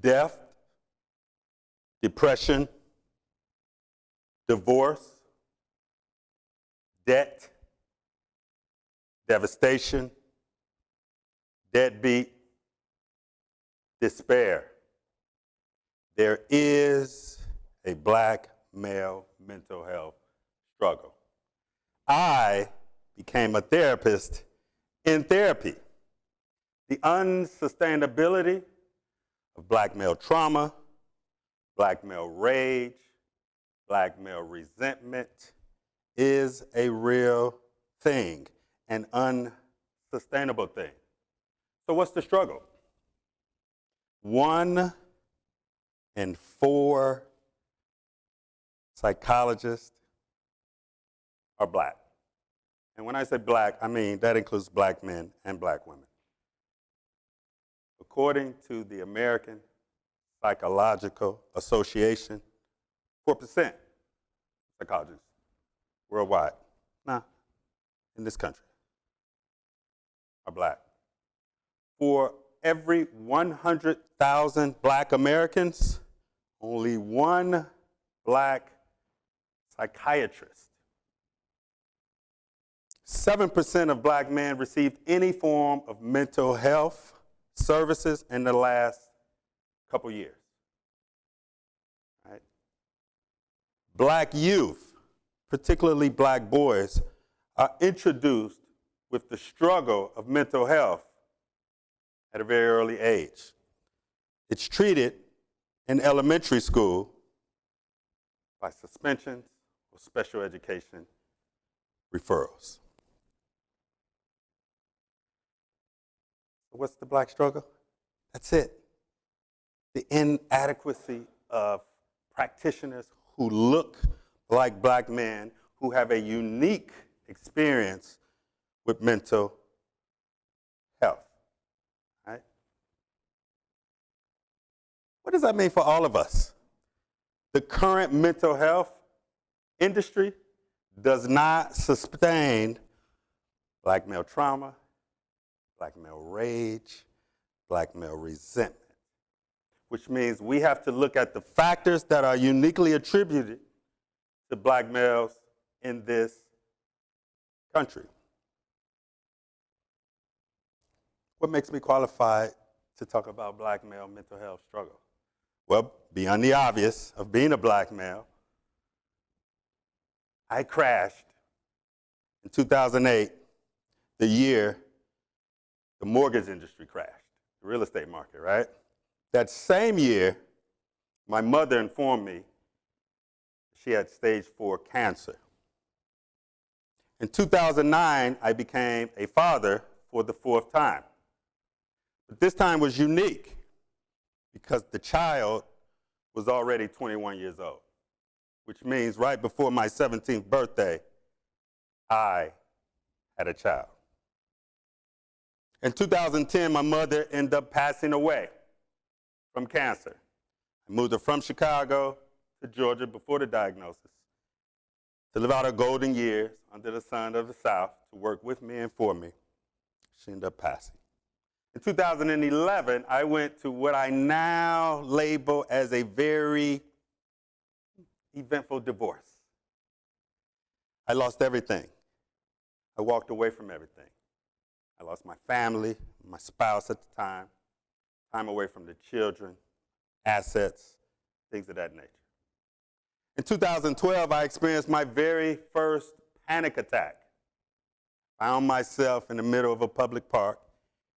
death, depression, divorce, debt, devastation, deadbeat, despair. There is a black male mental health struggle. I became a therapist in therapy. The unsustainability of black male trauma, black male rage, black male resentment is a real thing, an unsustainable thing. So what's the struggle? 1 in 4 psychologists are black. And when I say black, I mean that includes black men and black women. According to the American Psychological Association, 4% psychologists worldwide, in this country, are black. For every 100,000 black Americans, only 1 black psychiatrist. 7% of black men received any form of mental health services in the last couple years. Right? Black youth, particularly black boys, are introduced with the struggle of mental health at a very early age. It's treated in elementary school by suspensions or special education referrals. What's the black struggle? That's it. The inadequacy of practitioners who look like black men, who have a unique experience with mental health. Right? What does that mean for all of us? The current mental health industry does not sustain black male trauma, black male rage, black male resentment, which means we have to look at the factors that are uniquely attributed to black males in this country. What makes me qualified to talk about black male mental health struggle? Well, beyond the obvious of being a black male, I crashed in 2008, the year the mortgage industry crashed, the real estate market, right? That same year, my mother informed me she had stage 4 cancer. In 2009, I became a father for the 4th time. But this time was unique because the child was already 21 years old, which means right before my 17th birthday, I had a child. In 2010, my mother ended up passing away from cancer. I moved her from Chicago to Georgia before the diagnosis to live out her golden years under the sun of the South, to work with me and for me. She ended up passing. In 2011, I went to what I now label as a very eventful divorce. I lost everything. I walked away from everything. I lost my family, my spouse at the time away from the children, assets, things of that nature. In 2012, I experienced my very first panic attack. I found myself in the middle of a public park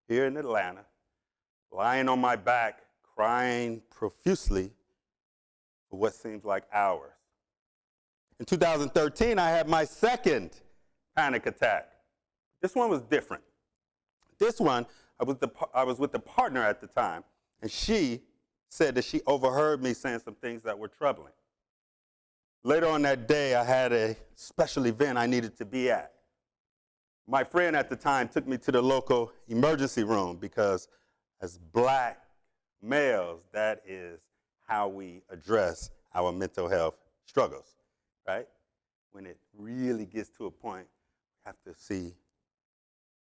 here in Atlanta, lying on my back, crying profusely for what seems like hours. In 2013, I had my second panic attack. This one was different. This one, I was with the partner at the time, and she said that she overheard me saying some things that were troubling. Later on that day, I had a special event I needed to be at. My friend at the time took me to the local emergency room because as black males, that is how we address our mental health struggles, right? When it really gets to a point, we have to see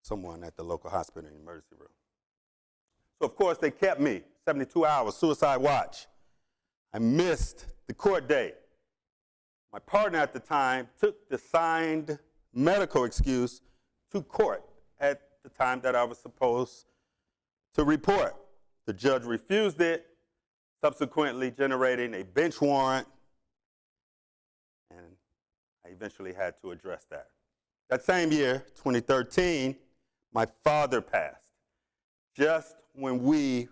someone at the local hospital emergency room. So, of course, they kept me 72 hours, suicide watch. I missed the court date. My partner at the time took the signed medical excuse to court at the time that I was supposed to report. The judge refused it, subsequently generating a bench warrant, and I eventually had to address that. That same year, 2013, my father passed, just when we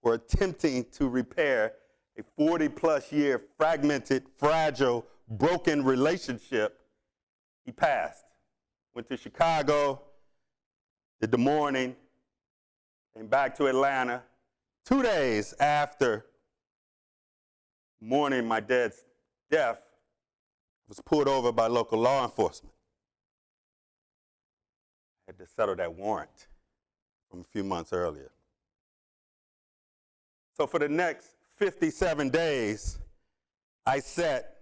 were attempting to repair a 40-plus year fragmented, fragile, broken relationship. He passed. Went to Chicago, did the mourning, came back to Atlanta. 2 days after mourning my dad's death, I was pulled over by local law enforcement. I had to settle that warrant from a few months earlier. So for the next 57 days, I sat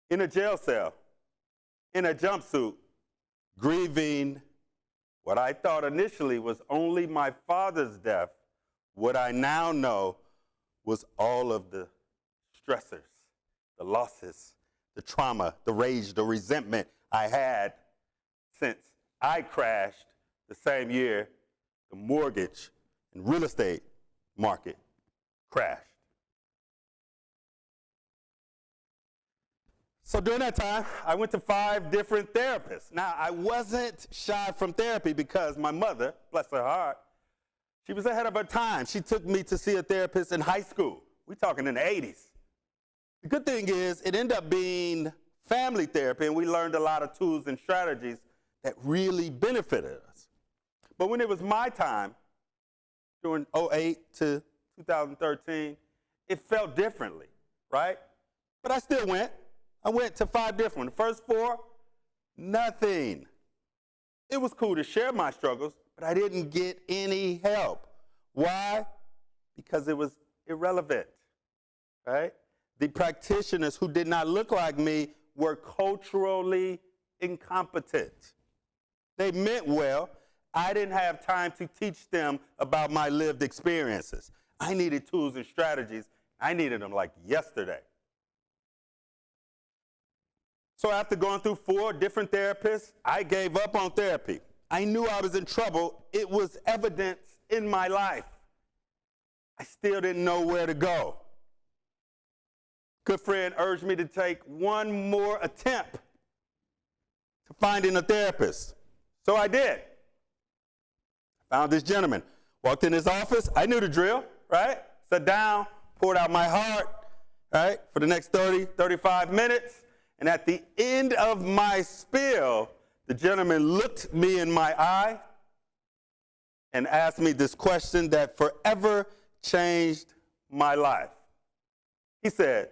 in a jail cell, in a jumpsuit, grieving what I thought initially was only my father's death. What I now know was all of the stressors, the losses, the trauma, the rage, the resentment I had since I crashed the same year the mortgage and real estate market crashed. So during that time, I went to 5 different therapists. Now, I wasn't shy from therapy because my mother, bless her heart, she was ahead of her time. She took me to see a therapist in high school. We're talking in the 80s. The good thing is it ended up being family therapy, and we learned a lot of tools and strategies that really benefited us. But when it was my time, during 2008 to 2013, it felt differently, right? But I still went. I went to 5 different ones. The first 4, nothing. It was cool to share my struggles, but I didn't get any help. Why? Because it was irrelevant, right? The practitioners who did not look like me were culturally incompetent. They meant well. I didn't have time to teach them about my lived experiences. I needed tools and strategies. I needed them like yesterday. So after going through 4 different therapists, I gave up on therapy. I knew I was in trouble. It was evidence in my life. I still didn't know where to go. Good friend urged me to take one more attempt to finding a therapist. So I did. Found this gentleman. Walked in his office. I knew the drill, right? Sat down, poured out my heart, right, for the next 30, 35 minutes. And at the end of my spiel, the gentleman looked me in my eye and asked me this question that forever changed my life. He said,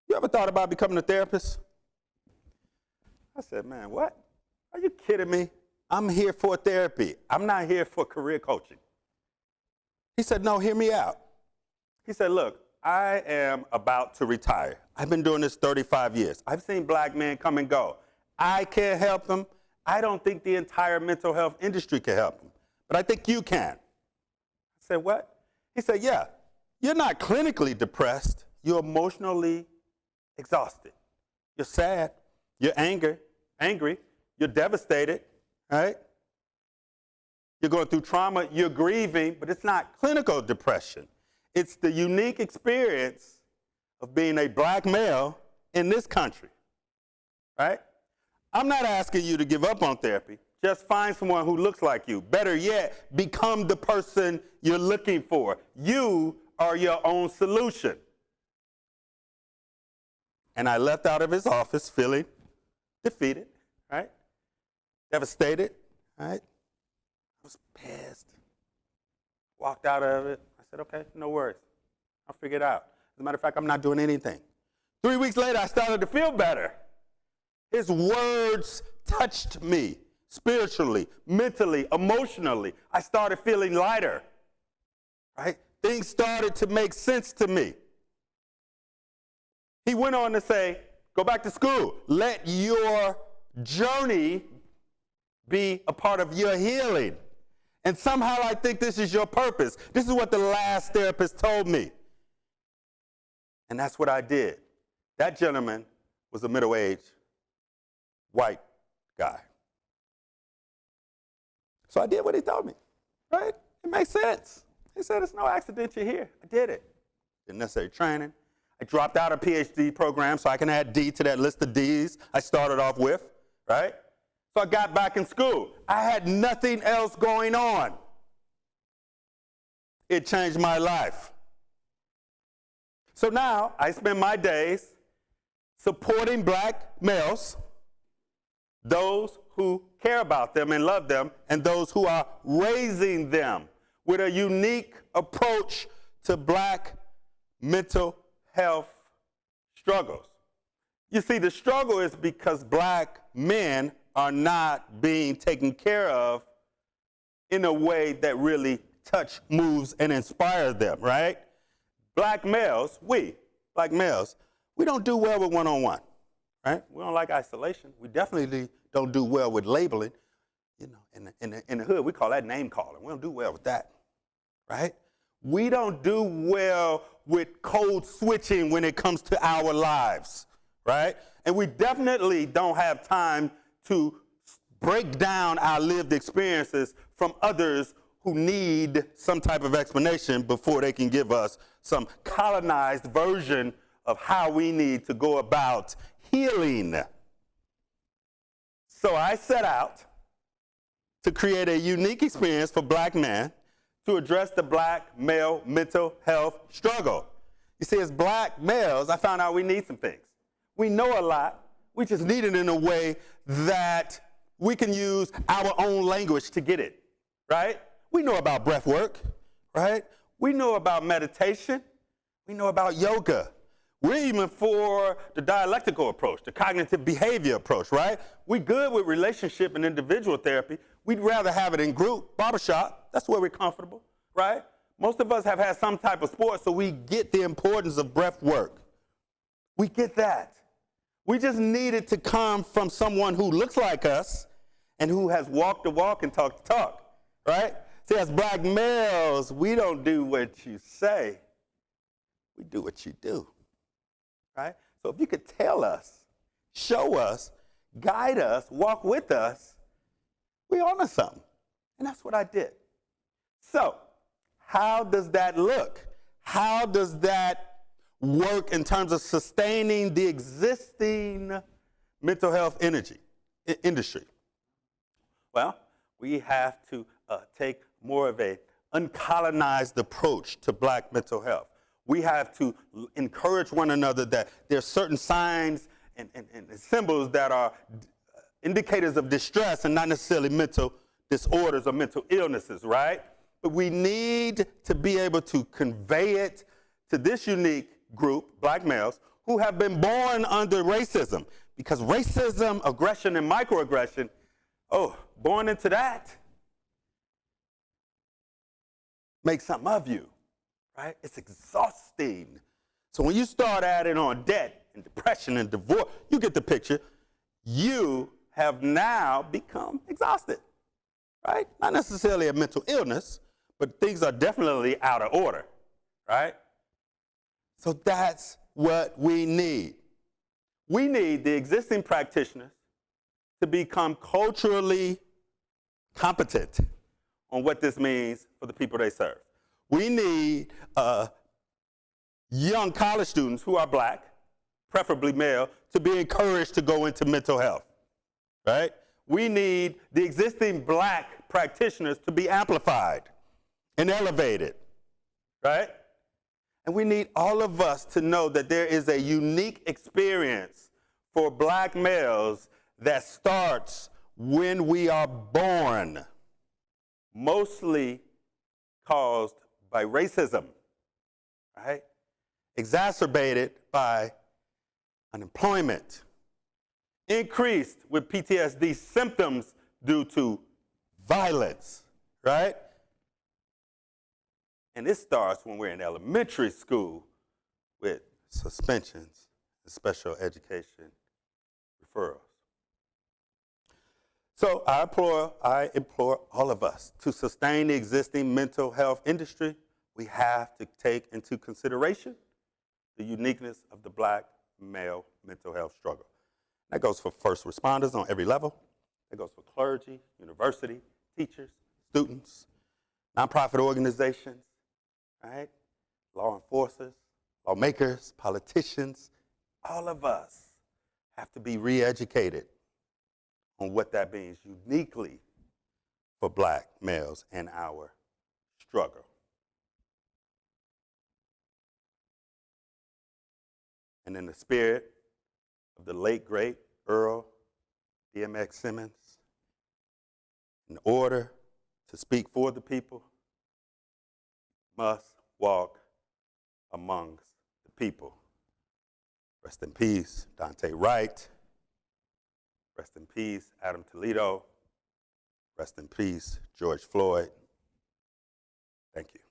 "You ever thought about becoming a therapist?" I said, "Man, what? Are you kidding me? I'm here for therapy. I'm not here for career coaching." He said, "No, hear me out." He said, "Look, I am about to retire. I've been doing this 35 years. I've seen black men come and go. I can't help them. I don't think the entire mental health industry can help them, but I think you can." I said, "What?" He said, "Yeah, you're not clinically depressed. You're emotionally exhausted. You're sad. You're angry. You're devastated, right? You're going through trauma. You're grieving, but it's not clinical depression. It's the unique experience of being a black male in this country, right? I'm not asking you to give up on therapy. Just find someone who looks like you. Better yet, become the person you're looking for. You are your own solution." And I left out of his office feeling defeated, right? Devastated, right? I was pissed. Walked out of it. I said, "Okay, no worries. I'll figure it out. As a matter of fact, I'm not doing anything." 3 weeks later, I started to feel better. His words touched me spiritually, mentally, emotionally. I started feeling lighter, right? Things started to make sense to me. He went on to say, "Go back to school. Let your journey be a part of your healing." And somehow I think this is your purpose. This is what the last therapist told me. And that's what I did. That gentleman was a middle-aged white guy. So I did what he told me, right? It makes sense. He said, it's no accident you're here. I did it. Didn't necessary training. I dropped out a PhD program so I can add D to that list of Ds I started off with, right? So I got back in school. I had nothing else going on. It changed my life. So now I spend my days supporting black males, those who care about them and love them, and those who are raising them with a unique approach to black mental health struggles. You see, the struggle is because black men are not being taken care of in a way that really touch, moves, and inspires them, right? Black males, black males, we don't do well with one-on-one, right? We don't like isolation. We definitely don't do well with labeling. You know, in the hood, we call that name calling. We don't do well with that, right? We don't do well with code switching when it comes to our lives, right? And we definitely don't have time to break down our lived experiences from others who need some type of explanation before they can give us some colonized version of how we need to go about healing. So I set out to create a unique experience for black men to address the black male mental health struggle. You see, as black males, I found out we need some things. We know a lot. We just need it in a way that we can use our own language to get it, right? We know about breath work, right? We know about meditation. We know about yoga. We're even for the dialectical approach, the cognitive behavior approach, right? We're good with relationship and individual therapy. We'd rather have it in group, barbershop. That's where we're comfortable, right? Most of us have had some type of sport, so we get the importance of breath work. We get that. We just need it to come from someone who looks like us and who has walked the walk and talked the talk, right? See, as black males, we don't do what you say. We do what you do, right? So if you could tell us, show us, guide us, walk with us, we honor something. And that's what I did. So how does that look? How does that work in terms of sustaining the existing mental health industry? Well, we have to take more of an uncolonized approach to black mental health. We have to encourage one another that there are certain signs and symbols that are indicators of distress and not necessarily mental disorders or mental illnesses, right? But we need to be able to convey it to this unique group, black males, who have been born under racism. Because racism, aggression, and microaggression, born into that, makes something of you, right? It's exhausting. So when you start adding on debt and depression and divorce, you get the picture. You have now become exhausted, right? Not necessarily a mental illness, but things are definitely out of order, right? So that's what we need. We need the existing practitioners to become culturally competent on what this means for the people they serve. We need young college students who are black, preferably male, to be encouraged to go into mental health, right? We need the existing black practitioners to be amplified and elevated, right? And we need all of us to know that there is a unique experience for black males that starts when we are born, mostly caused by racism, right? Exacerbated by unemployment, increased with PTSD symptoms due to violence, right? And it starts when we're in elementary school with suspensions and special education referrals. So I implore all of us to sustain the existing mental health industry. We have to take into consideration the uniqueness of the black male mental health struggle. That goes for first responders on every level. That goes for clergy, university, teachers, students, nonprofit organizations, right? Law enforcers, lawmakers, politicians. All of us have to be re-educated on what that means uniquely for black males and our struggle. And in the spirit of the late, great Earl DMX Simmons, in order to speak for the people, must walk amongst the people. Rest in peace, Dante Wright. Rest in peace, Adam Toledo. Rest in peace, George Floyd. Thank you.